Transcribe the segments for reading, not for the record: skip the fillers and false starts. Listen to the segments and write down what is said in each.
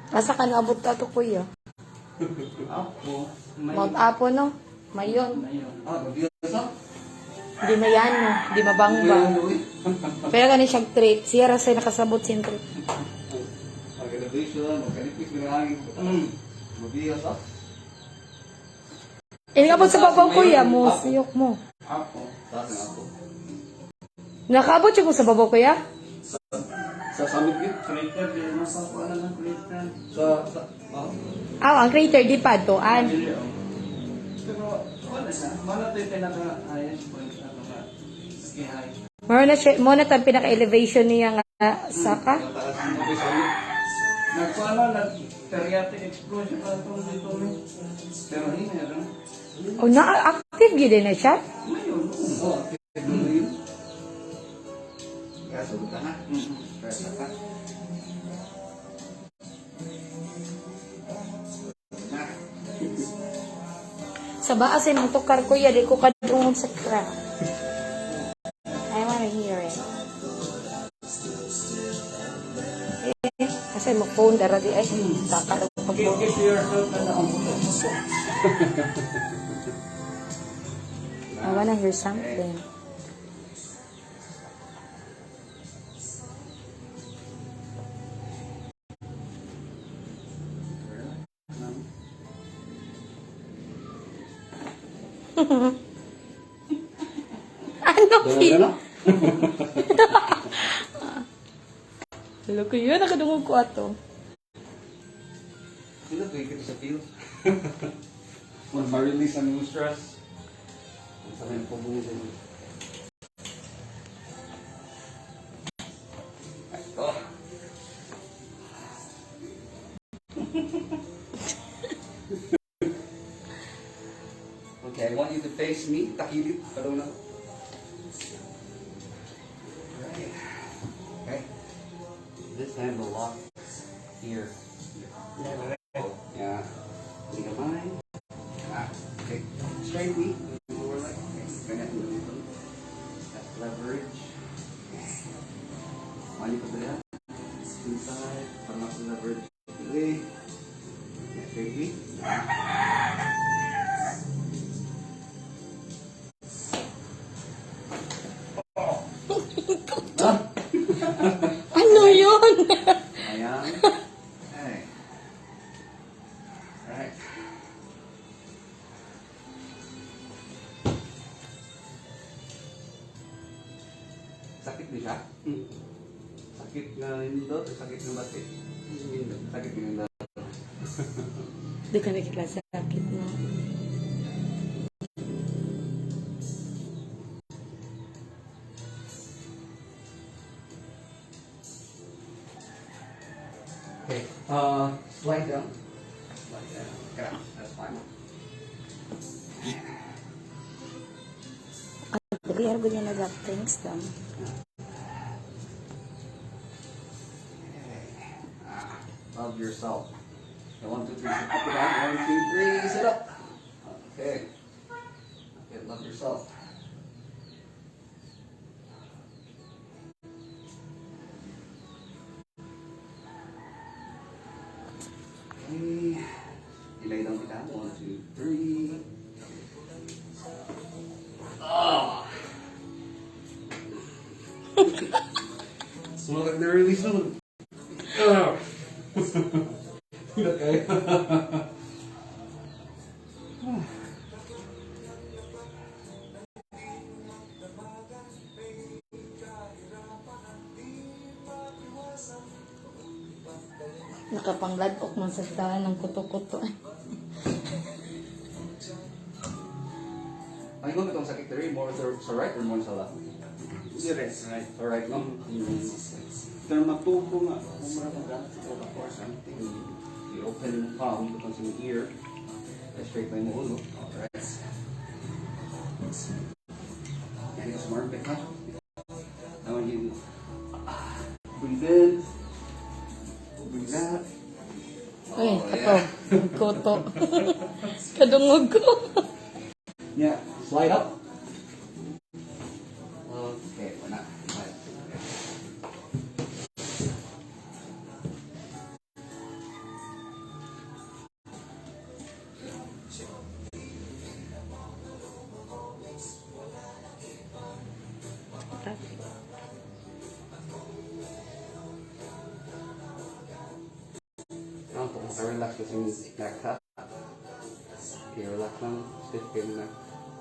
Asa ka naabot ka to, kuya? Apo. Mount Apo, no? Mayon. Mabiyasa? Di mayan, no? Di mabangbang. Pero ganun siyang treat. Siya rasay nakasabot siyang treat. Mag-elevation, magkalipis ng hangin. Mabiyasa? Inabot sa babaw, kuya mo. Siyok mo. Apo. Saan ako? Nakaabot siya ko sa babaw, kuya? Sa summit yun? Crater, di na sa kuha na ng crater. Ang crater, di pa, toan. Pero, wala siya. Wala ito yung pinaka-highest point na naki-high. Mo na tang pinaka-elevation niya nga saka. Mataas mo ito summit. Nagkuha nag-periodic explosion pa itong dito. Pero hindi na yun. O, na-active yun na siya? Ngayon, oo. Active na yun. Kaya sunod ka na. Kaya ka. Sa baasin mo tukar, kuya, di ko kadungog sa crack. I wanna hear it. Kasi mag-phone dara di ay takarong pag-phone. Give yourself na nakambuto. I wanna hear something. Ano feel? Hello ko yun, nakadungog ko ato. Sino ito yung sa feel? When ma-release ang yung stress. Ang sa rin po bungo din. Ito. Okay, I want you to face me. Takilid. Parang na. Right. Okay. This hand will lock here. Yeah. Hindi ka mind. Okay. Straight me. Lower leg. Okay. Ganyan mo dito. That's leverage. Mali pa ba yan? Inside. Parang ako leverage. Delay. Yeah, straight me. Ano yun? Ayan. Hey. Alright. Sakit din siya? Sakit na nindot o sakit na batik? Sakit na nindot. Di ka nakikita sa sakit mo. Okay. Slide down. Slide down. Okay, that's fine. Kaya rin niya nag-things down. Love yourself. Okay, 1, 2, 3. Up and down. 1, 2, 3. Sit up. Okay. Okay, love yourself. Okay. Ilay down kita. 1, 2, 3. Oh. Sumagat na release naman. Oh. Okay. Nakapangladok man sa daan ng kuto-kuto. Ay, kung itong sakit rin, more sa right or more sa left? Right. Sa right, no? Pero matupo nga, umara pa gamit ito or something. I-open yung palm, itong sa ear. Straight na yung ulo. Alright. Yan yung smart bit, ha? I want you to breathe in. Breathe out. Ay, ato. Kuto. Kadungog ko. Yeah, slide up. Okay, we're not. ka. Kung relax kasi yung neck ha. Okay, relax lang. Stiff kayo na.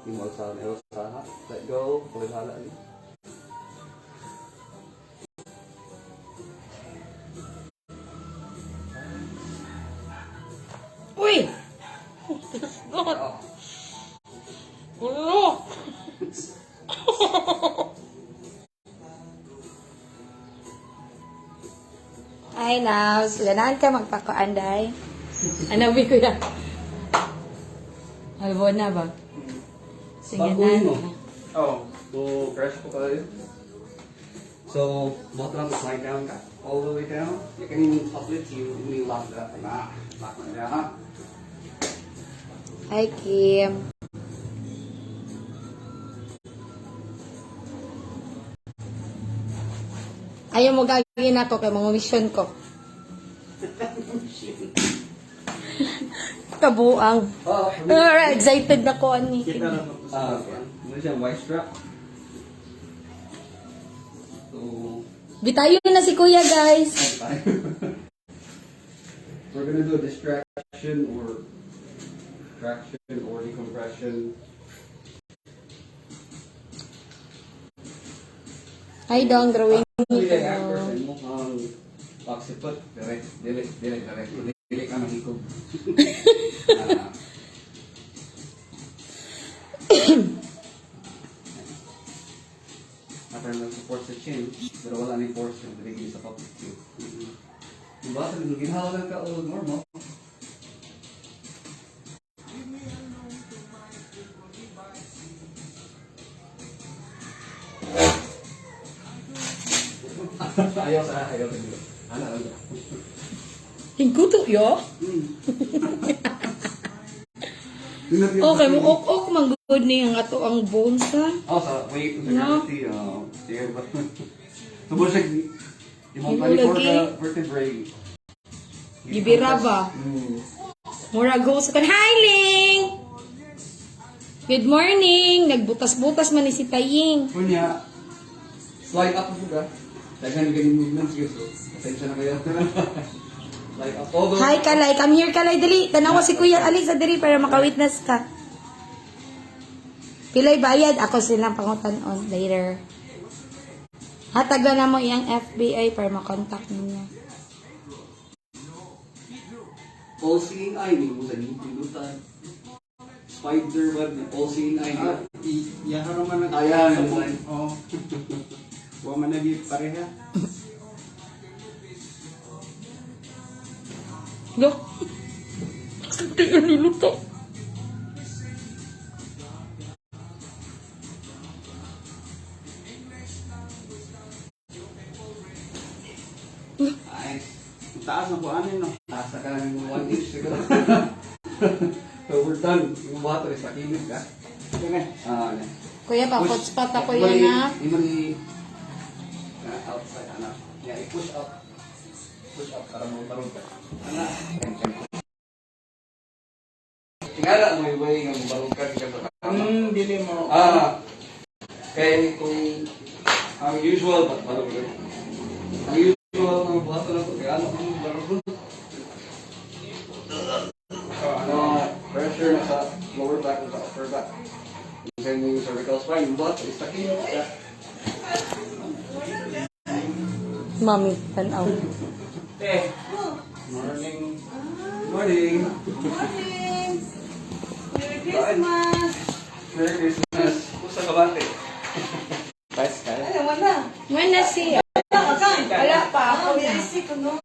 Hindi mo alsahan ha. Let go. Kulit hala. Uy! God! Ulo! Ay, Naus. Ganahan ka magpakuanday. Anabi ko yan. Albo na ba? Sige Baguhin mo. na. Oh. So, press po kayo. So, bot lang slide down ka. All the way down. You can even uplift you. You lock that. Lock na down ha. Hi, Kim. Ayaw mo gagawin ako kay mga mission ko. Kabuang. Oh, Excited na ko, ani. Kita lang ito sa okay. Ano siya? White strap. So, Bitayo na si Kuya, guys. we're gonna do a distraction or traction or decompression. Hi, Dong. Drawing. Hindi ang person mo ang pagsipot. Direct. Dili ka mahikog. After nag-support sa chin, pero wala na yung force yung bigay sa public chin. Diba? Ginhawa lang ka o normal. ayaw sa dito. Ano? Hingkuto, yo? Okay, mukok manggod ni ang ato ang bones, ha? Oh, sa weight, sa No. gravity, siya ba? Tubos siya, imong Yung 24 lagi. ka vertebrae. Gibira ba? Mura go sa kan. Hi, Ling! Good morning! Nagbutas-butas man ni si Taying. Kunya, slide up mo ka. Daghan ganyung movements yun, so attention na kayo. Slide up. Although, Hi, Kalay. Come here, Kalay. Dali. Tanawa si Kuya Alex sa dali para maka-witness ka. Pilay bayad. Ako silang pangutan-on later. Hatagan na mo iyang FBI para makontak niya. all-seeing eye, hindi mo sa nilutan. Spider web, all-seeing eye. Yaha naman ang Ayan, sabong. design. Oo. Huwag man naging pareha. Look. Hindi yung niluto. Ay, Ang taas ng kuhanin, no? nasa ka ng 1 inch siguro. So we're done. Yung bato is pakinig ka. Sige. Yan. Kuya, pa-hot spot ako yan, ha? Imali outside, anak. Yeah, i-push up. Push up para magtarong ka. Anak. Tingala mo yung way ng barong ka. Dili mo. Kaya kung ang usual, barong ka. Ang usual ng bato na ito, kaya ano ang barong ka? Pressure na sa lower back at sa upper back. Kasi yung cervical spine, yung bato, is takin. Mami, tanaw. Morning. Morning! Merry Christmas! Merry Christmas! Kumusta ka bante? Nice ka? Ay, wala. Wala siya. Wala pa. Ako, very sick. Ano?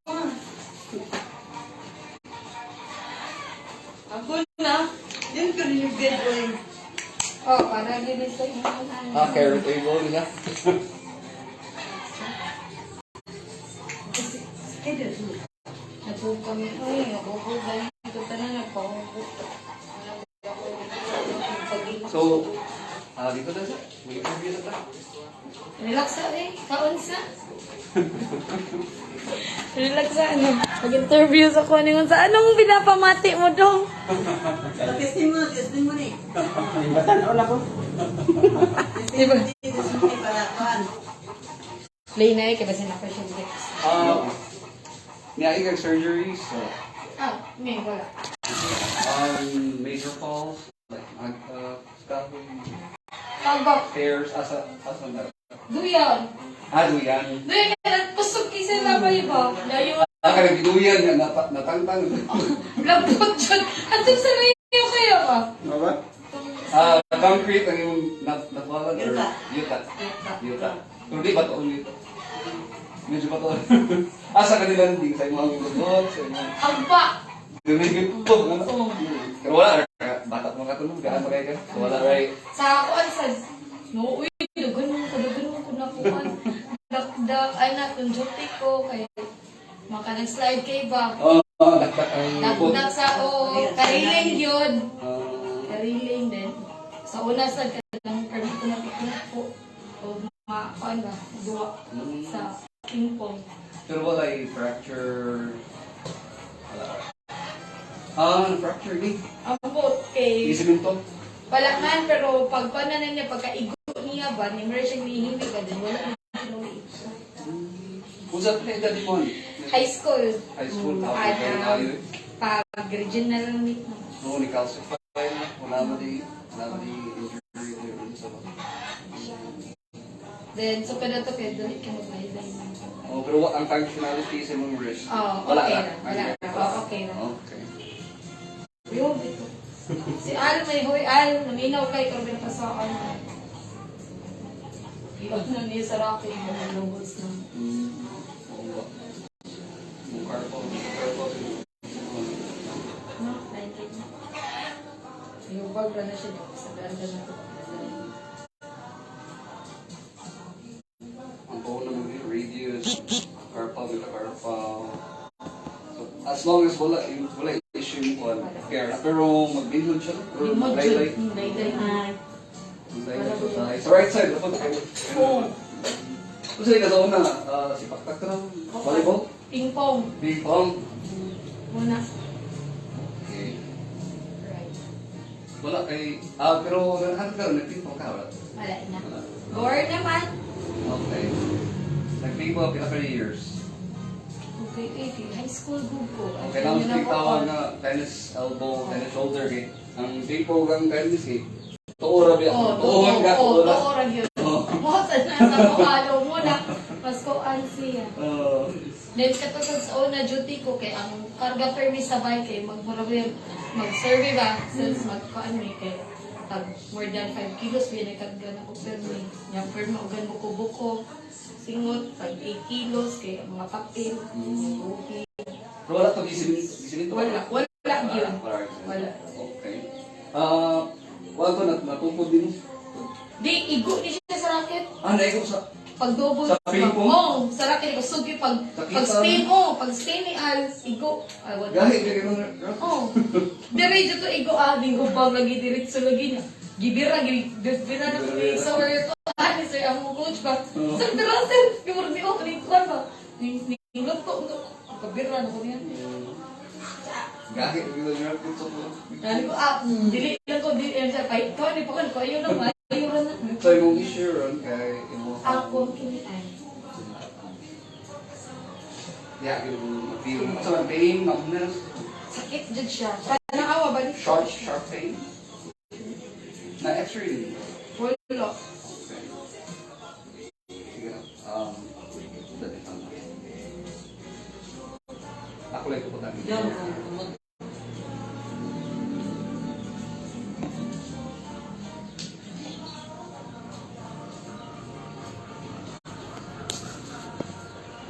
Ako na. Yan ka rin yung bed boy. Oh, para gilisay mo. Carrot table nila. Nato kami. Ay, nakukugan. Ito tanan nagpahugot. So, dito na siya. May interview na tayo. Relax sa kaon sa. Relax sa ano. Mag-interview sa ko ningon sa anong pinapamati mo dong. Testimony. Ibatan ako. Testimony para kuhan. Play na kaya kasi naka-shield next. Niya kag surgeries. So, May wala. major falls, like scaffolding, Pagbak. stairs, asa na. Duyan. Duyan. Duyan ka nagpusog kisa na ba yun ba? Layo. Kaya giduyan nga natangtang. Lampot dyan. Atong sa layo kaya ba? Ano ba? Concrete ang yung natwalan or Yuta. Yuta. Pero di ba to ulit? Medyo pa to. Asa ka nilanding sa imong gudot, sa imong Agpa. Dumigit po. Pero wala, bata mo katulog, gaan pa kayo ka? So wala, right? Sa ako, sa... No, uy, dagan ko na kuhan. Anak, yung duty ko, kaya maka nag-slide kay ba? Dakdak ang bot. Nagdak sa kariling yun. Kariling din. Sa una sa kanang permit ko na piknik po. O kuhan ba, duwa sa ping-pong. Pero wala fracture. Wala. Fracture ni. Ang bot kay... Isiminto. Wala man, pero pag pananan niya, pagka-igo niya ba, ni Mara siyang lihimik ka din, wala na sinuwi. Usap na edad mo. High school. High school, tapos kayo tayo. Pag-regional lang meet mo. No, ni calcify. Wala mo di injury there sa mga. Then, so kada to, kaya doon ka mag-highlight. Pero ang functionality sa mong wrist. Okay na. Wala na. Okay na. Okay. Yung ito. Si Al, may hoy Al, naminaw kay Corbin Pasaan. Iyon na niya sa Rocky, mga logos na. Oo ba? Yung carpal. No, like it. Yung bag na siya sa ganda na ito. Ang phone naman yung radius, carpal with a carpal. So, as long as wala issue mo care. Pero magbinlod siya. Pero mag-highlight. Sa right side, dapat kayo. Oo. Kung sa'yo ka sa una, si Paktak ka ng volleyball? Ping-pong. Ping-pong? Muna. Okay. Right. Wala kay... pero naghanap ka rin, nag-ping-pong ka, wala? Wala na. Wala. Gore naman. Okay. Nag-ping-pong pila ka years. Okay, high school group ko. Okay, now speak tawag na tennis elbow, tennis shoulder eh. Ang ping-pong kang tennis eh. Tuura biya. Tuura ka, tuura. Tuura yun. Mosa na sa mukalo mo na. Mas ko siya. Then katulad sa una duty ko kay ang karga permis sa bike kay mag-survey ba since magkuan may kay tag more than 5 kilos biya nagkarga na ko permis. Yang permi ugan buko-buko. Singot pag 8 kilos kay mga papel. Okay. Pero wala pag isimin to? Wala yun. Wala. Okay. Wala to natupod din. Di, igo ni siya sa racket. Naigo sa... Pag-double. Sa ping pong? Oo, sa racket. Sugi pag-spin. Pag-spin ni Al, igo. Ay, wala. Gahi, gahi mo na. Oo. Diretso to igo. Di ko bang lagi diretso lagi niya. Gibira na ko sa word ko. Sir, ang coach ba? Sir, sir. Gimur di ako. Kanikuan ba? Ningulot ko. Kabira na ko niya. Gahi, gila nyo natin sa mga. Dali ko, dili lang ko. Kahit ko, hindi pa ko. Ayaw na. Ayaw na. So, yung issue ron kay imo. Ako, kinian. Yeah, yung feel. So, pain, numbness. Sakit dyan siya. Nakawa ba? Sharp pain. Na x-ray din. Wala. Okay. Sige na. Dali lang. Ako lang ito po tayo.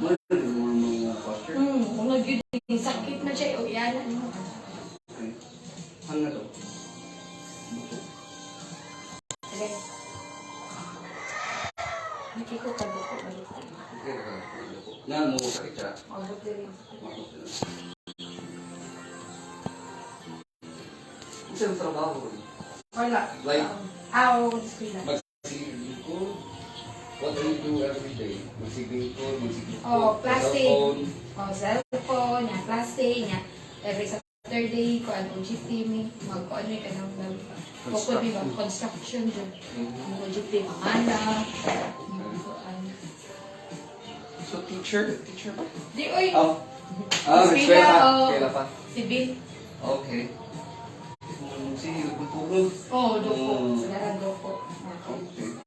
Mga posture. Kung nag-yun, sakit na siya. O, yan. Okay. Hang na to. Buto. Okay. Nakikita ko po. Okay. Yan, mo sakit siya. Mabot rin. Kasi ang trabaho ko. Wala. Like, Sila. magsiging ko. What do you do every day? Magsiging ko, Plastic. cellphone. Cellphone, niya, plastic, niya. Every Saturday, ko ang team, mag-kuan may kanang bukod may construction dyan. Mag-team, amala. So teacher pa? Di, oy. Oh. Eskwela, eskwela pa. oh. Eskwela pa. Si Bin. Okay. Si Luguturo. Oo, Doko. Sa Garang Doko. Okay.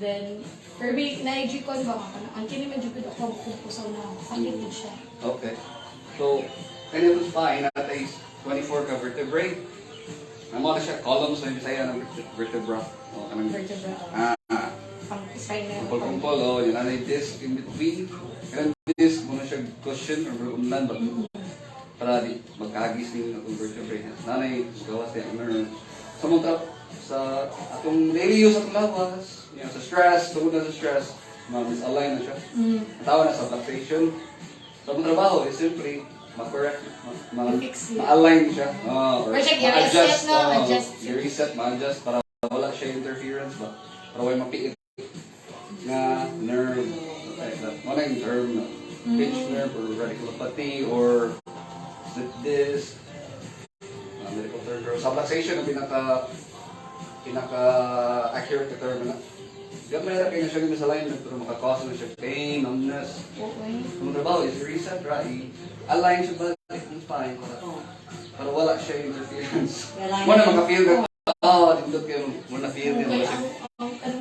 Then, Kirby, na-IG ko, ba? Ang kinimadjupid ako, magkupusaw na. Sakit din siya. Okay. So, kanina spine natin is 24 ka vertebrae. Naman na siya columns na Bisaya ng vertebra. O, kanang Vertebra. Ang spine na. kumpol-kumpol, o, yun na yung disc in between. Kanang disc, muna siya cushion or umlan ba? Para di magkagis din itong vertebrae. Nanay, gawas niya, nerve. Sa mga sa atong daily use at lawas, yan, sa stress, tungkol na sa stress, misalign na siya. Tawa na sa fluctuation. Sa mga trabaho, is simply ma-correct, ma-align siya. Or i-reset, no? Adjust. I-reset, ma-adjust para wala siya interference ba? Para wala mapiit na nerve, like that. Wala yung term na pinch nerve or radiculopathy or slip disc, medical term. Pero sa fluctuation, ang pinaka-accurate na term na. Diyan mahirap kayo na siya yung misalignment pero makakause na siya pain, numbness. Okay. Kung trabaho is reset, right? Align siya ba? It's fine. Para wala siya interference. Muna makafeel ka. Dindot kayo. Muna feel ka.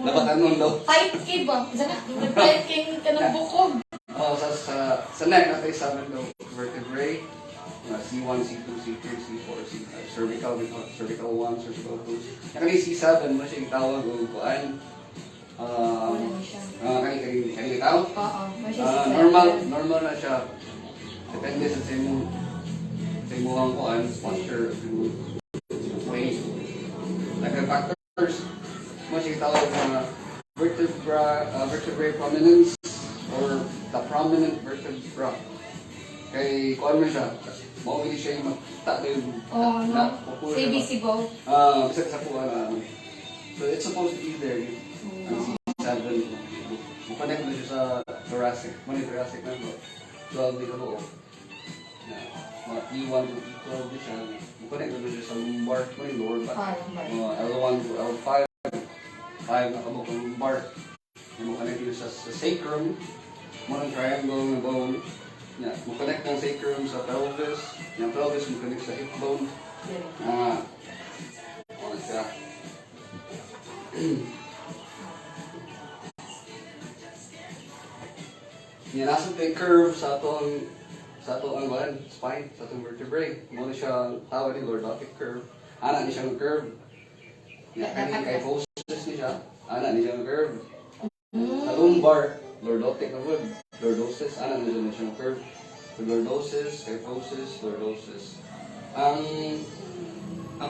Dapat ano daw? Tight key ba? Tight key ka ng bukog. Sa neck natin sa amin daw vertebrae. C1, C2, C3, C4, C5. Cervical 1, cervical 2. Yung C7 mo siya yung tawag o kuan. Kanina tawag? Oo. Normal na siya. Depende sa imuhang kuan, posture, weight. Factors mo siya yung tawag na vertebrae prominence or the prominent vertebra. Kay kuan mo siya. Mawili siya yung magta yung ABC go. Bisa sa kuha na. So it's supposed to be there. Ang C7. Connect na siya sa thoracic. Mani thoracic na ito. 12 dito loob. Mga E1 to E12 din siya. Connect na siya sa lumbar. Mani lower back. L1 to L5. 5 na kabok ang lumbar. Connect na siya sa sacrum. Mga triangle na bone. Yeah, connect ng sacrum sa pelvis. Yung pelvis connect sa hip bone. Ano siya? Yan, nasa yung curve sa atong spine, sa atong vertebrae. Muna siya tawag ni lordotic curve. Ana ni siya ng curve. Yan, kani kay kyphosis ni siya. Ana ni siya ng curve. Sa lumbar, lordotic na wood. Lordosis, ana ni siya ng curve. Lordosis, kyphosis, lordosis. Ang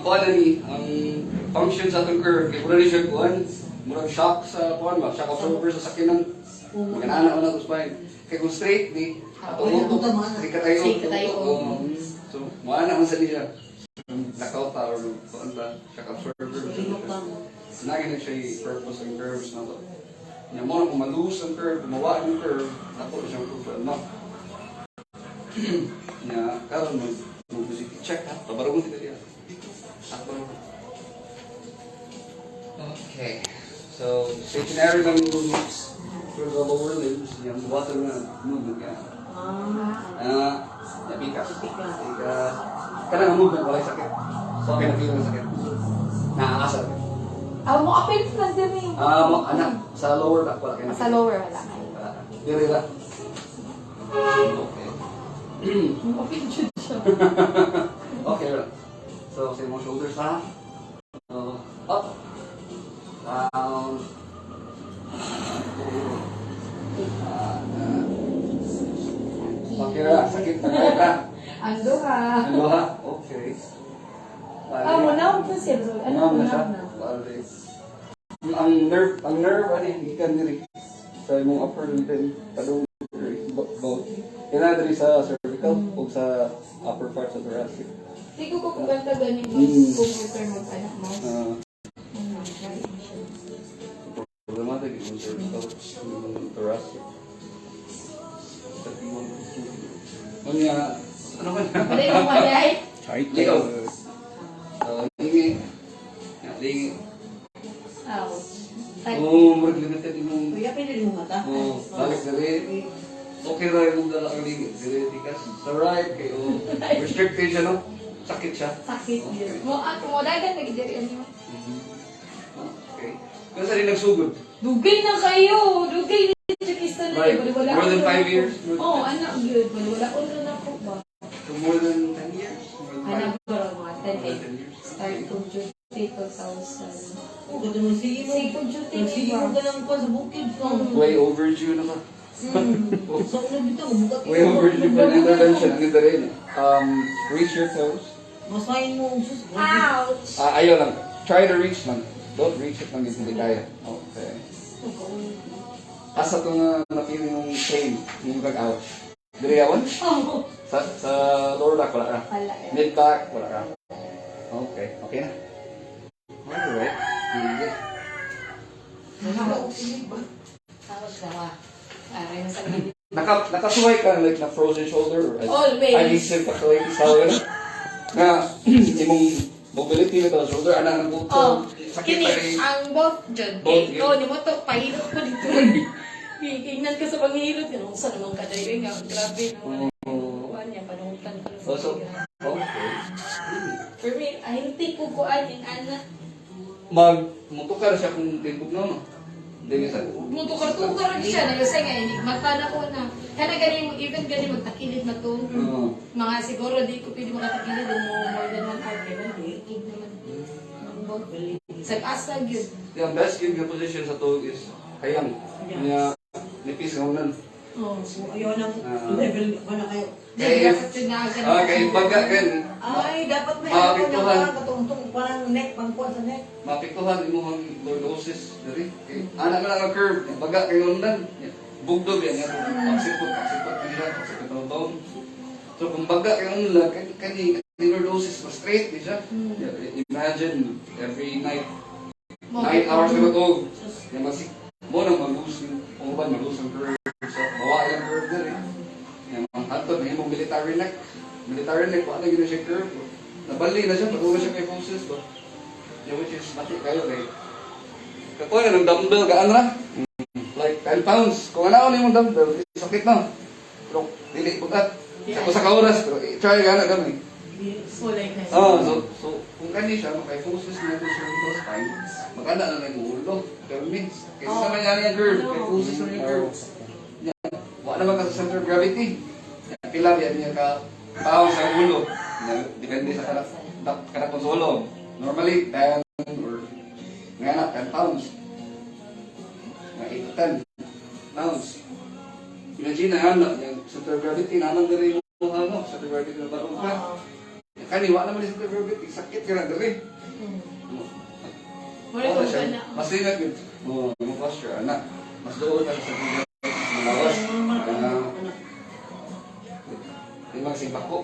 kuan ni, ang function sa atong curve, kaya muna ni siya kuan, murag shock sa kuan ba? Shock absorber sa sakinan. Maganana ko na ito spine. Kaya kung straight ni, atong utok, tayo. So, maana man sa niya. Knockout pa or kuan ba? Shock absorber. Nagin na siya yung purpose ng curves na ito. Yan mo na kung malus ang curve, gumawa yung curve, ako na siyang proof na. Karon mag-visit check ha, pabarong mo dito. Okay. So, stationary lang yung movements for the lower limbs. Yung water na movement yan. Nabikas. Kana nga movement, walay sakit. So, okay na feel ng sakit. Naaasar. Mo apil lang din eh. Anak, sa lower back, wala kayo. Sa lower, wala. Diri lang. Okay. Mo apil siya. Okay, right. So, say more shoulders ha. Up. Down. Okay ra, sakit na kayo ka. Ando ka. Ano ha? Okay. Muna po siya. Ano na siya? Ang nerve, ikan diri. Sa imong upper lip, padung, both. Kailangan diri sa cervical o sa upper part sa thoracic. Hindi ko kukanta ganit mas computer mag-anak mo. Problematic yung cervical, thoracic. Ano ba na? Pwede mo magyay? Ligaw. Lingi. Lingi. Ouch. Oo, murag limited yung... Kuya, pwede mo mata? Oo, balik na rin. Okay ra yung dala ang ligid. Di ka sa right kayo. Restricted siya, no? Sakit siya. Sakit yun. Mo dagan lagi diri ano. Okay. Kasi rin nagsugod. Dugay na kayo. Dugay na Chikista na Like, yun. more than 5 years? Oo, anak yun. Wala ko na po ba? So more than 10 years? More than Anak 5? ko lang mga 10 More than 10 years? Start to duty 2000. Oh, ganda mo sige mo. Sige, duty Sige mo ka lang pa sa bukid ko. Way overdue na ka. So, ano dito? Bukat Way overdue for an intervention. Ano na rin? Reach your toes. Masahin mo ang sus. Ouch! Ayaw lang. Try to reach lang. Don't reach it lang yung hindi kaya. Okay. Asa itong napili yung pain, yung ouch. Dili yawan? Oh. Sa lower back, wala ka. Wala yan. Mid back, wala ka. Okay. Okay na. Alright. Sige. Tapos gawa. Aray na sa gilid. Nakasuway ka like na frozen shoulder or Always. adhesive ka like isaw na. Na imong mobility with the shoulder ana nang buto. Oh, Sakit kini pa rin. ang both jud. Both, Kay yun. oh, di mo to pahilot ko dito. Tingnan ko sa panghilot yun. Kung saan naman kaday nga. Grabe naman. Kuhan niya, panungutan ko sa Also, sigira. okay. For me, ay hindi ko kuhan yung anak. Mutukar siya kung timbog na no. Hindi sa. Mutukar-tukar siya. Nagasay nga, mata na ko na. Kana gani mo, even gani magtakilid na to. Mga siguro, di ko pwede makatakilid. More than 1 hour. Kaya man, higig naman. Sag-asag yun. Yung best gig na position sa tuwag is hayang. Niya nipis ng unan. Oh. Ayaw ng level ko na kayo. Di, dapat yun na agad. Kaya baga kan Ay, dapat may Ah, ako na piktuhan. parang katungtong, parang neck, pangkuhan sa neck. mapiktuhan imong lordosis diri. Kay ana man ang curve, baga kay unan. Bugdog yan pagsipot kanila, pagsipot ng taon. So kung baga kay unan, kani lordosis mas straight di siya. Imagine every night 9 hours ka matog. Yung masik mo nang mag-lose yung uban, mag-lose ang curve. So, bawa yung curve diri. Yung mga hantod na yung military neck. Military neck, paano gina siya curve? Nabali na siya, pag-uwi siya kay forces ba? Yung which is, mati kayo kay... Kakuha na ng dumbbell, kaan na? Like 10 pounds. Kung ano yung dumbbell, sakit na. Pero, dili bugat. Ako sa kauras, pero try ka na gamay. Kulay na. So kung kani siya, makay-focus na ito siya ito sa time, maganda na lang yung ulo. Pero means, kasi sa nangyari yung curve, kay-focus na yung curve. Yan. Wala naman ka sa center of gravity. Yan, pila yan niya ka tao sa ulo. Yan, depende sa kanakong solo. Normally, 10 or ngayon na, 10 pounds. Mga 8 to 10 pounds. Imagine na yan, yung center of gravity, naman na rin yung center of gravity na barong ka. Kani wala naman sa gravity, sakit ka na dali. Wala ko ba na? Mas ingat yun. Yung posture, anak. Mas doon ka sa gravity, malawas. Yung mga simbako.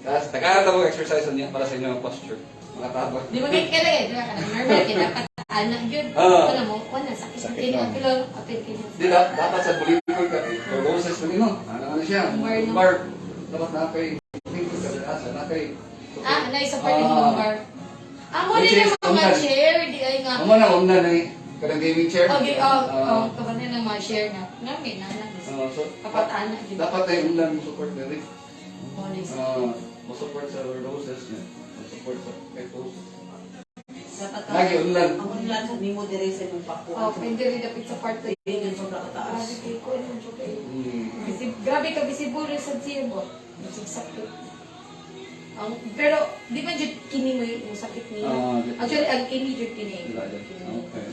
Tapos, nagkakata mo exercise niya para sa inyo ang posture. Mga tabak. Di ba kaya kaya di ba ka normal kaya dapat anak yun. Oo. Ito na mo, wala sakit sa kini apil Di dapat sa bulikod ka. Pag-uusas mo nino. Ano na siya? Mark. Dapat na kay. Na kay. Isa pa rin lumbar. Mo din yung mga chair, di ay nga. Amo na na eh. Kanang gaming chair. Okay, kapanin ng mga chair na. Namin, anak. So, Kapat anak, di ba? dapat ay undan mo support na rin. Honest. Mo support sa lordosis niya. Mo support sa kyphosis. Dapat Lagi undan. ang unlan sa nimo dire sa imong pakuan. Pwede rin dapit sa part 2. Hindi yung sobrang kataas. Grabe ka, visible rin sa siya mo. Sakit. Pero, di ba dyan kini mo yung sakit niya? Actually, ang kini dyan kini. Okay.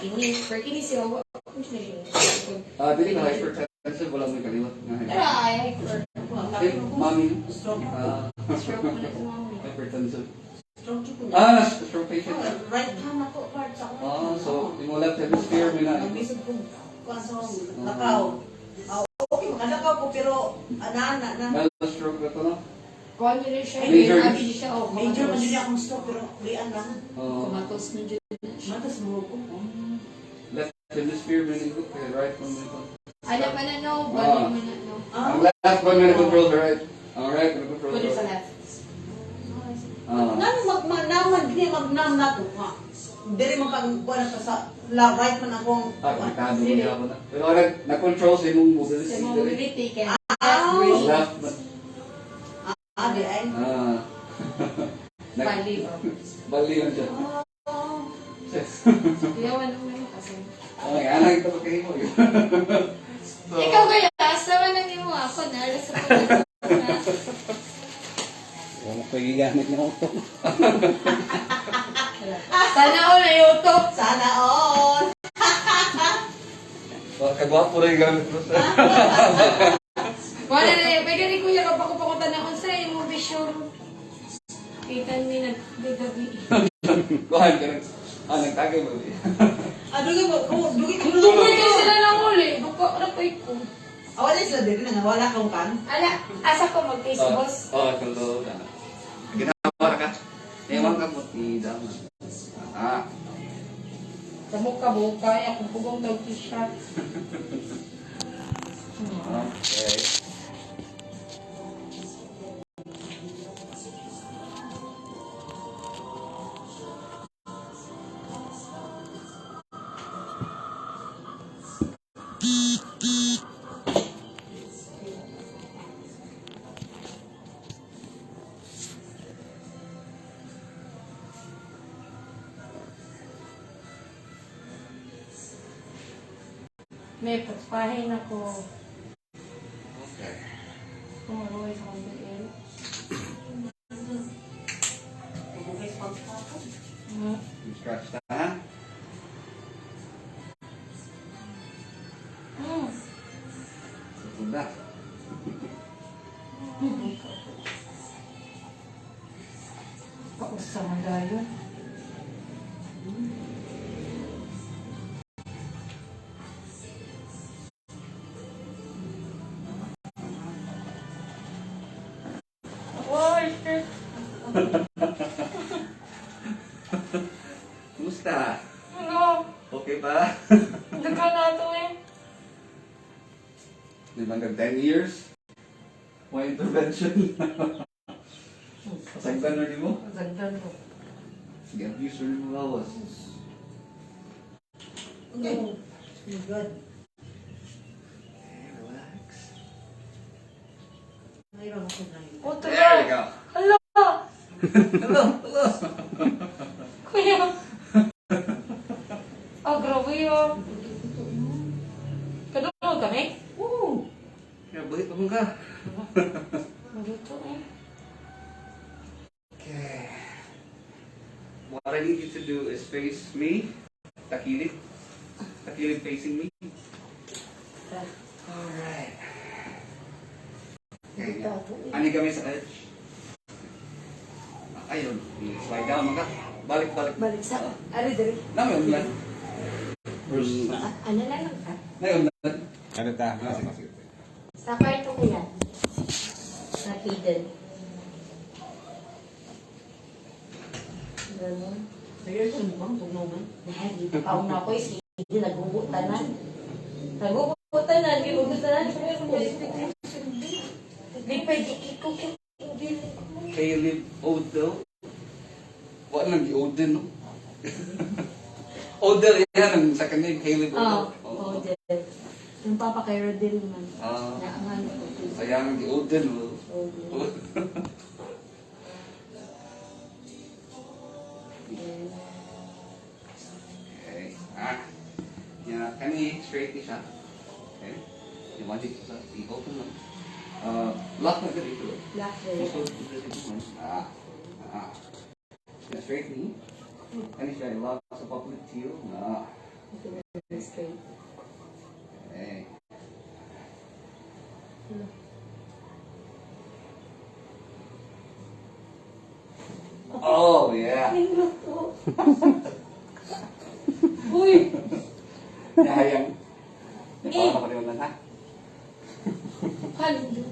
Kini. Pero kini siya, kung siya yun. Dili ka hypertensive, wala mo yung kaliwat. Pero ay, hyper. Mami. Stroke. Stroke mo na ito, mami. Hypertensive. Stroke ko na. Stroke patient. Right hand ako part sa ako. So, yung left hemisphere, may na. Ang bisod ko kuan sa lakaw. Okay, makalakaw ko pero ana na. Mild stroke na to, no? Kuhan nyo rin siya. Major. Abi siya, Major man din akong stroke pero lian lang. Kumatos na dyan. Matas mo ko. Left hemisphere, may nito. Kaya right one, may ito. Alam mo na, no? Balik mo na, no? Ang left one, may control the right. Ang right, may control Pwede the sa right. left. Nang magnaman gini magnam nato ha. Diri man pag kuan sa right man akong... Konektado mo niya ako na. Pero nag-control sa imong mobility. Sa mobility, kaya Left, but... Di ay. bali ba? Bali yun siya. Iyawan mo yun kasi. Okay, anak ito pa kayo mo yun. Ikaw kaya, asawa nang mo ako na, alas sa pagkakas na. Huwag mo pagigamit ng auto. Sana all na YouTube. Sana all. Kagwapo rin yung gamit mo sa... Wala na yun. Pwede rin kuya kapag kupakutan na kung sa'yo yung movie show. Kita ni nag-gabi. Kuhan ka nag... nagtagay mo. Dugi mo, dugi mo. Tungkol kayo sila lang uli. Buka na po ko. Wala sila dito na wala kang kan. Ala, asa ko mag-Facebook. Kulo ka. Ginawa ka. Ewan ka po, daman. Sabok ka buka, akong pugong daw t-shirt. Okay. May patpahin ako. Okay. Kumaroy sa kandil. Scratch na, ha? Sutod na. Pausa man dayon. Kumusta? Ano? Okay pa? Daga na ito eh. Di ba hanggang 10 years? May intervention. Pasagdan na rin mo? Zagdan ko. Sige, abuse rin mo lawas. Okay. Good. Okay, relax. Mayroon ako na yun. Puto There we na. go. Hala! Hello, hello. Kuya! Oh, grabe yun. Kadulog kami? Woo! Kaya balik pa mong ka. Maluto eh. Okay. What I need you to do is face me. Takilid. Takilid facing me. Alright. Okay. Ani kami sa edge. Ayun. Slide down mga. Balik, balik. Balik sa... Ari, dari. Namin yan. Ano na lang ka? Nayon yan. Ano ta? Sa kwarto ko yan. Sa hidden. Ganun. Mayroon sa mukbang tugnawan. Dahil dito pa na ako is hindi nagubutanan. Nagubutanan, gibubutanan. Hindi pwede kiko Caleb Odell. Wala nang i-Odell, no? Odell yan ang second name, Caleb Odell. Oo, Odell. Yung papa kay Rodel man. Naangan ko. Sayang ang i-Odell, no? Okay. Yan, kani straight ni siya. Okay. Yung magic sa i-open mo. Lock na dito. Black So, dito mo. Yan, straight ni. Kani siya, i-lock sa public teal. straight. Okay. Oh, yeah. Uy! Nahayang. Para pa rin ha? Halindot.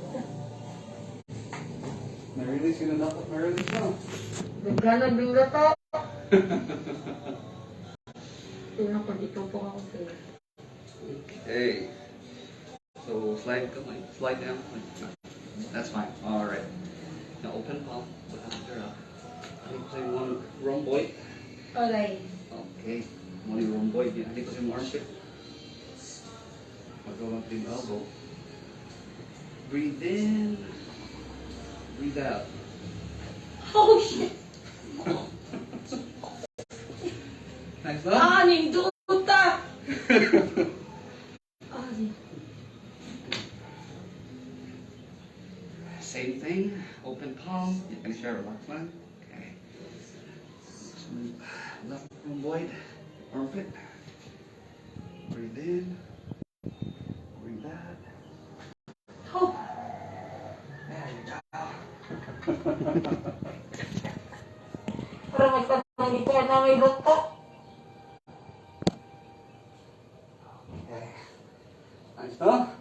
Na-release yun na dapat. Na-release na. Nagkana bingga to. Tingnan ko dito po ako sa'yo. Okay. So, slide kamay. Slide down. That's fine. Alright. Now, open palm. Put out your I think say one wrong boy. Alright. Okay. Muna yung rhomboid. Dito sa yung armpit. Magawang clean elbow. Breathe in. Breathe out. Oh, shit! Nice, no? Aning duta! Aning. Same thing. Open palm. You can share relax man. Okay. Left rhomboid. Armpit. Breathe in. Breathe out. Oh! There you go. Para magtamang ito na may buto. Okay. Nice, no?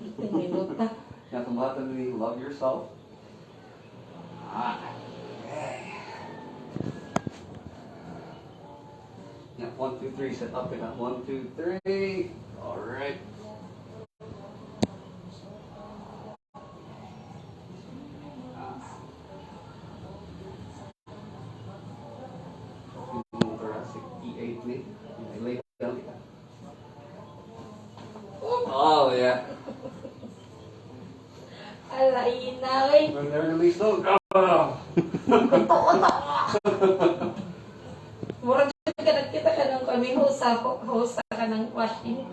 May buto. Now come out and we love yourself. Okay. Yeah, 1, 2, 3. Set up in that 1, 2, 3. All right. Thoracic E8 ni. Lay down. Oh yeah. Alay na rin. When they're released, oh. Murag ka nagkita ka ng kami hosa ka ng washing.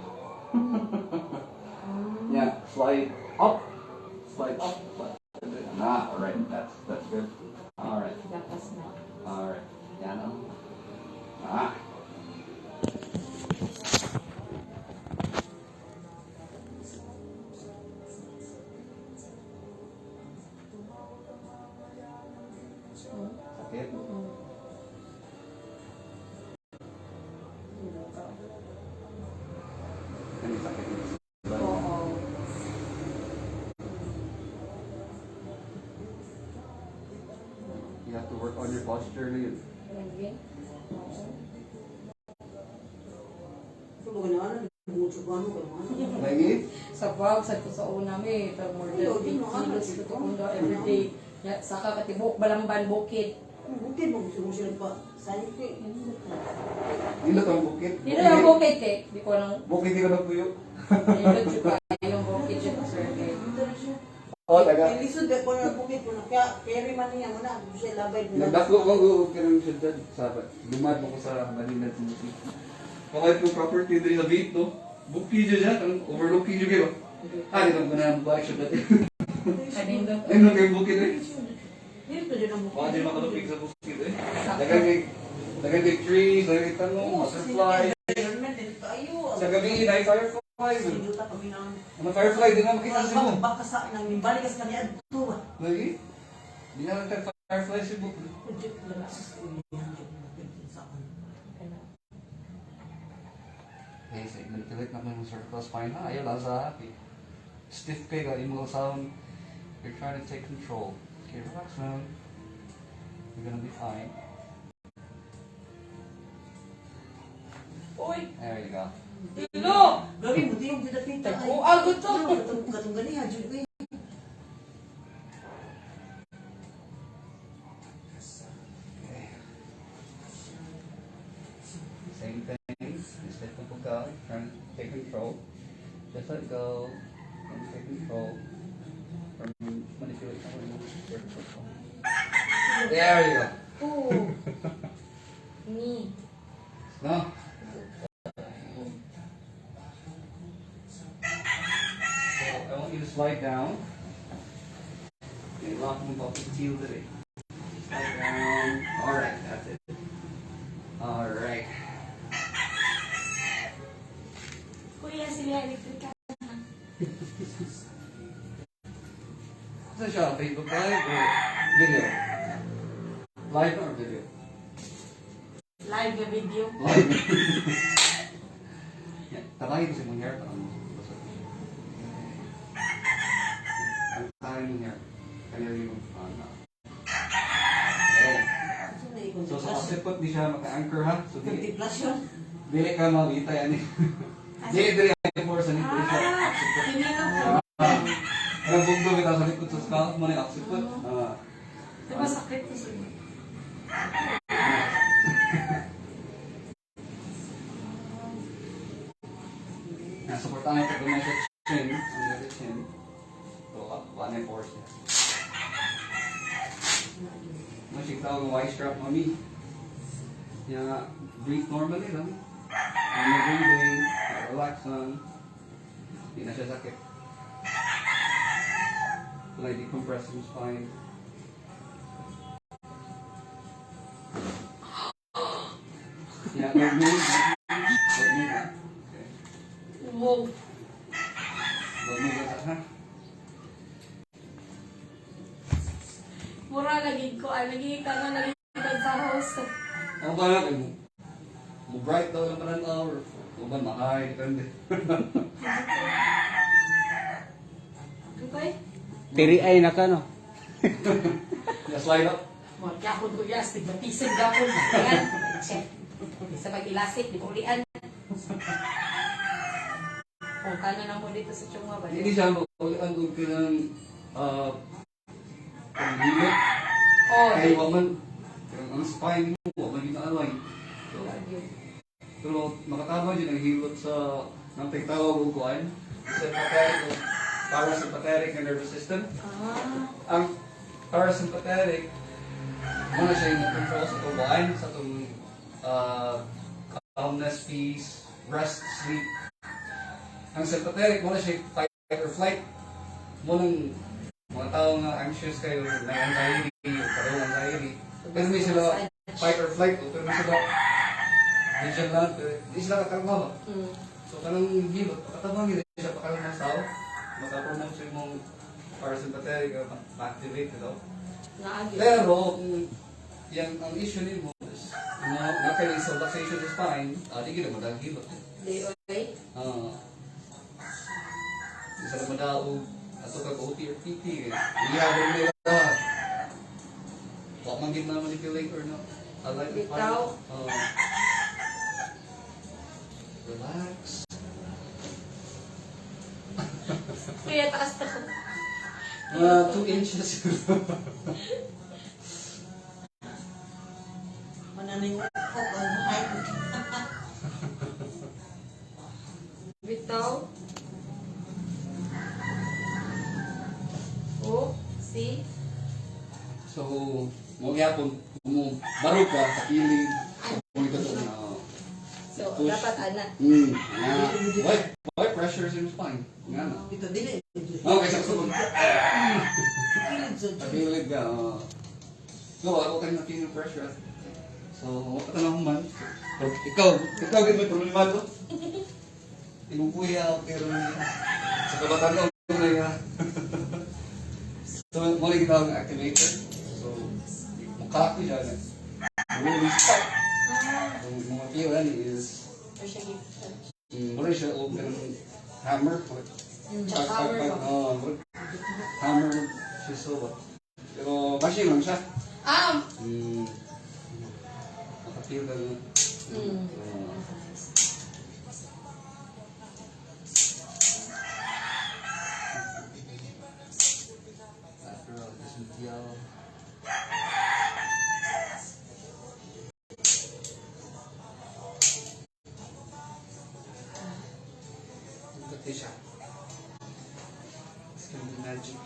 Yeah, slide up. Slide up. Ah, all right. That's good. All right. Gapas na. All right. Yan ang. Ah. Sakit. Ano yung sakit mo? Oo. You have to work on your posture, Liam. Lagi. Oo. Ano ka naman? Bumucho ko ano ka naman? Lagi? Sa pag sa una may more than 8 kilos ito kung everyday. Ya, saka katibok balamban bukid. Bukid mo gusto mo sila pa. Sayang ko eh. Nilot ang bukit. Dito yung bukid kay. Di ko lang. Bukit di ko nagtuyo. Nilot siya yung bukid siya sir kay. Dito na siya. Oh, taga. May lisod ko na bukid ko na. Kaya carry man niya mo na. Gusto siya labay. Nagdako ko kinang syudad sa lumad mo ko sa Manila City. Pakait ko property diri sa Bito. Bukid dyan ang overlooking dyan kayo. Ah, di ko na ang bike syudad. Kanin daw. Ayun lang kayo bukid eh. Dito dyan ang bukid. Baka di makalupig sa bukid eh. Dagan kay trees, dagan kay tanong, butterfly. Sa gabi, na firefly. Sinuta kami ng... Ang firefly, di na makita sa Cebu. Baka sa nang balik kasi kami adto ba? Lagi? Di na lang firefly sa Cebu. Okay, so nagtilit na yung cervical spine na. Ayaw lang sa happy. Stiff kayo, imo sound. You're trying to take control. Okay, relax now. You're gonna be fine. Uy, There you go. dilo. Gabi mo tiyong pinapita. Oh, agot to. Katong gani ha, Jud ko eh. Okay. Same thing. Just let the go. Trying to take control. Just let go. And take control. Or manipulate someone in the vertical spine. There you go. Oh. Ni. No? So I want you to slide down. Okay, lock them up and seal today. Slide down. Alright, that's it. Alright. Kuya sila elektrika. What's siya? Facebook Live or video? Live or video? Live na video. Live. Yeah, tabay ko si mong hair. Parang ang tayo mong hair. Kaya yung so sa kasipot di siya maka-anchor ha. So di Contemplation. ka mawita yan eh. Di force ni po siya. Ang bugdo kita sa likod sa scalp mo na oxypot. Diba sakit ko sila? ang pagkamay sa chin, under the chin. So, one and four siya. Masig tawag ng Y strap, mami. Kaya, breathe normally lang. Normal breathing, relax lang. Hindi na siya sakit. Like decompress yung spine. Yeah, no move. Okay. Wow. No move ha? Mura lagi ko, lagi ka na lagi ka sa house. Ano ba natin? Mo bright daw lang parang hour. O ba mahay, depende. Okay? Tiri ay na ka, no? Just slide up. Magyapon ko yas, tigmatisig yapon. Ayan, check. Isa pag-ilasik, di kulian. Kung kano na mo dito sa Chungwa ba? Hindi siya mag-ulian doon ka ng pag-hilot. Oh, Kaya waman, ang spine mo, waman yung naalay. So, pero makatama dyan ang hilot sa ng tagtawag o kuhan. Sympathetic o parasympathetic na nervous system. Ang parasympathetic, muna siya yung control sa tubuan, sa itong calmness, peace, rest, sleep. Ang sympathetic, muna siya yung fight or flight. Munang mga tao nga anxious kayo, may anxiety, o parang anxiety. Pero may sila fight or flight, o pero may sila vigilant, hindi sila kakalma ba? So kanang hilot, pagkatabang nila siya pakalma sa tao, makapromote siya yung parasympathetic, ma-activate ito. Pero kung yan ang issue ni mo is nakailang subluxation sa spine, di kita madahil hilot. Isa na madaog ato kag OT or PT, iyahan nila lahat. Huwag man gid na manipulate or no. Bitaw. Relax. Kaya taas na ko. 2 inches. Mananing ko ang height. Bitaw. Oh, see? So, mo gyapon mo baro ka sa kilid. Kung ito na. So, Push. dapat ana. Why pressure in spine? Nga na. Dito dili. Okay, sa sunod. Kilid sa Sa kilid ka. So, ako kayo na pressure. So, wala ka na man. Ikaw din may problema to. Ibang kuya, pero sa kabatan ko na yan. So, muli kita ang activator. So, mukha ko dyan. Really stop. So, mga feel is, muli siya open hammer. Hammer siya so. Pero, machine lang siya. Makafeel ka lang. Siya. It's gonna be magic.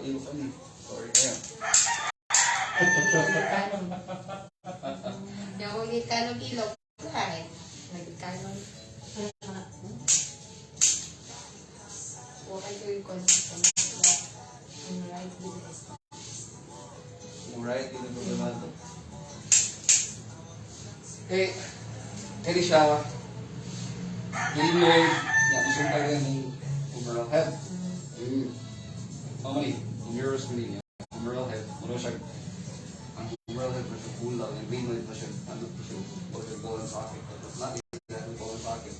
Ilo kami. Sorry kaya. Yung magiging kanong ilaw. Ay, nagiging kanong. variety ng problema ito. Kaya siya, Illinois, isumpay ka ng humeral head. Mamali, humerus mali niya. Humeral head, ano siya, ang humeral head pa siya pula, ang Illinois pa siya, ano pa siya, ball and socket. Lagi siya, ball and socket.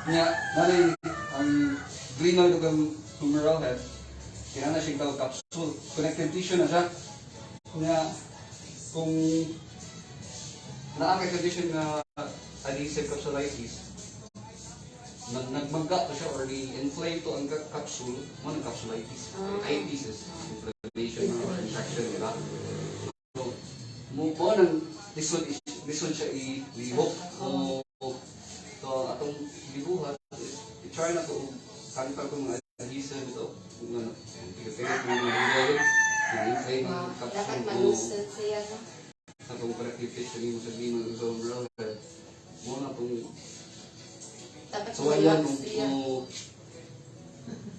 Kaya, nari, ang Illinois ito ang humeral head, kaya na siyang tawag capsule. Connective tissue na siya. Kaya, kung naakit condition na adhesive capsulitis, nagmagga to siya or i-inflame to ang capsule, mo ng capsulitis. Itis is inflammation or infection, di ba? So, mo nang lisod siya i-hook. So, atong libuhat, i-try na to, kantang ko mga adhesive ito, kung ano, i-figure mo mga nagawin, i-inflame ang Dapat capsule. malusan siya. Atong corrective tissue mo sa gino ng overall head. Muna itong Dapat suwayan relax siya. mo.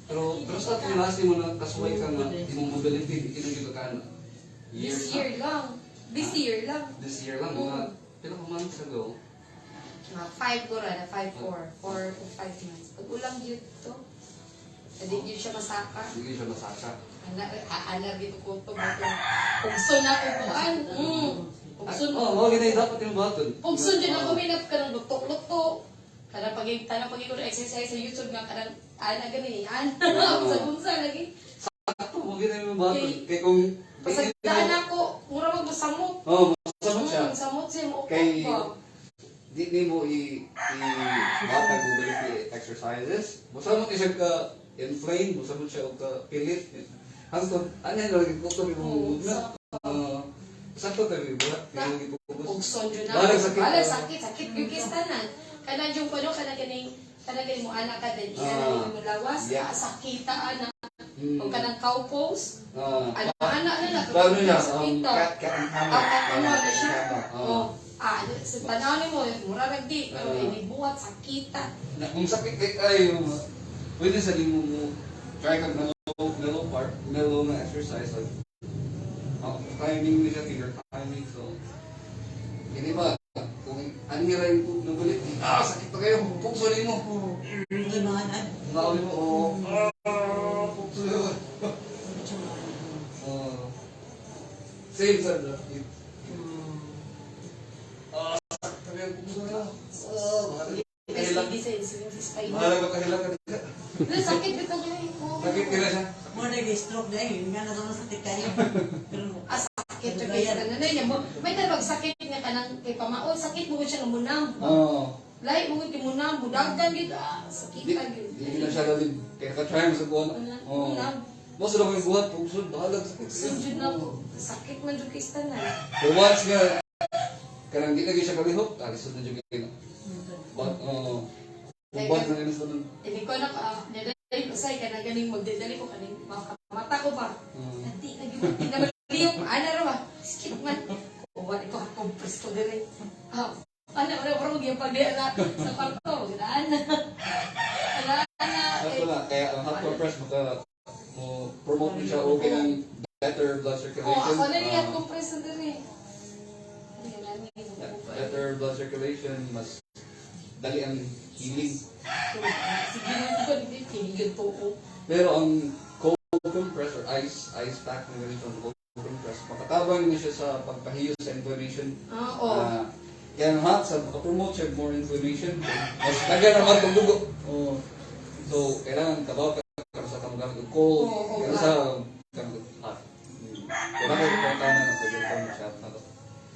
Pero sa itong last mo na kasuway ka nga, imong mobility, di kinagin ka na. This year lang. This year lang. This year lang, mga pinaka months ago. 5 ko rin, 5-4. 4 to 5 months. Pag ulang yun to, hindi yun siya masaka. Hindi siya masasa. Aanar dito ko ito. Pugso na ko kuan. Pugso na. Oo, hindi dapat yung button. Pugso dyan ako minap ka ng lutok-lutok. Kanang pag ko na exercise sa YouTube nga kanang ana gani. Ana. Unsa lagi. Sakto, mo gina yung button. Kaya kung... Pasadaan ako, mura magmasamot. Oo, masamot siya. Samot siya mo Kay... ba? Di mo i-batag mobility exercises. Masamot siya ka-inflame, masamot siya ka-pilit. Hangtod, ano yan lagi ko ito yung movement. Sakto tayo yung buhat. Pugson dyan na. Balag sakit. Balag sakit. Sakit yung kistanan. Kanang yung pano, kanang mo anak ka din. Kanang mo lawas. Sakita anak. O kanang cow pose. Anak na na. Lalo niya, Sakita. Cat and Ano na siya. Oo. Sa tanaw mo, mura nagdi. Pero inibuhat, sakita. Kung sakit kayo, pwede sa limo mo try kang mellow na exercise. Like, timing mo siya, figure timing. So, hindi ba, kung ano nila yung nagulit, sakit na kayo, pukso rin mo. Hindi mga Nauli mo, pukso yun. Same sa sakit na kayo, pukso na. Mahalaga ka kahila ka. Sakit bitaw ko yun. Sakit kila siya. Mo nag-stroke na yun. Nga na naman sa tikayo. Sakit siya kaya nanay niya. May talbag sakit nga kanang kay pamaol. Sakit mo siya ng munam. Oo. Lahi mo kay munam. Budagan dito. Sakit Di ka dito. na siya lalim. Kaya ka-try mo sa buwan. Oo. Munam. Mo sa lang yung buwan, pungsod, bahalag sakit. Sujud na po. Sakit man dyan kistanan. So once nga, karang di lagi siya kalihok, alisod na dyan kayo. But, bubad na inis na nun. Hindi ko na nilay ko sa'yo. Kana ganing magdadali ko. Kaning mata ko ba? Nanti, nagimati na maliyok. Ana raw ba? Skip man. Kuwan ko compress ko din eh. Ano yung pag-diala sa kwarto. Gandaan na. Gandaan na. Ito na, kaya ang hot compress mo promote mo siya okay ng better blood circulation. Ako na niya compress na din eh. Better blood circulation, mas dali ang healing. Sige na ko, hindi tinigil po ko. Pero ang cold compress or ice pack na ganito ang cold compress, makatabang niya siya sa pagpahiyos sa inflammation. Kaya ang hot, makapromote siya more inflammation. Mas tagal naman itong dugo. So, kailangan kabaw ka sa kamagamit ng cold, kaya sa kamagamit ng hot. Kailangan ko pagkana na sa ganito mo siya.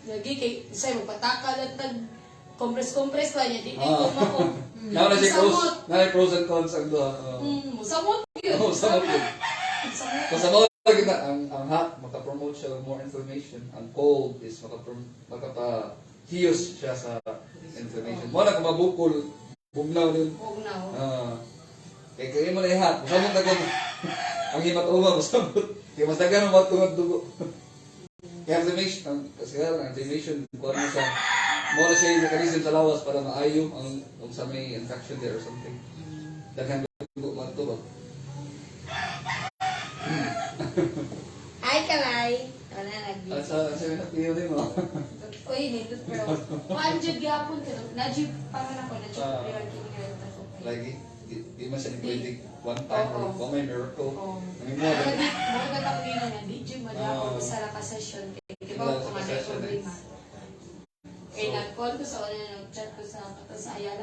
Lagi kay, sa'yo, magpataka lang compress ka niya, di ko mako. Now na pros and cons ang doha. Samot yun. Samot yun. So sa mga kita, ang hot, makapromote siya more inflammation. Ang cold is makapahiyos siya sa inflammation. Mo na kung mabukol, bugnaw din. Bugnaw. Kaya mo na yung hot, masamot na kung ang hematoma, masamot. Kaya mas dagan ang matungad dugo. Kaya inflammation, kasi ang inflammation, kung ano siya, mo na siya yung mechanism sa lawas para maayo ang sa may infection there or something. Daghan dugo mo ito ba? Ay, kalay. Wala nag-video. sa feeling mo. Uy, nindot pero. Maanjud gapon ka. Najib pangan ako. Najib Ah. prayer kinigyan ako. Lagi, di man siya pwede one time Oo. or may miracle. Oo. Ang mo, Mga ako din na di Jim Oo. madako sa la ka session. Di ba Wala kung sa ano session, problema? Eh, nag-call ko sa una, nag-chat ko sa Ayala.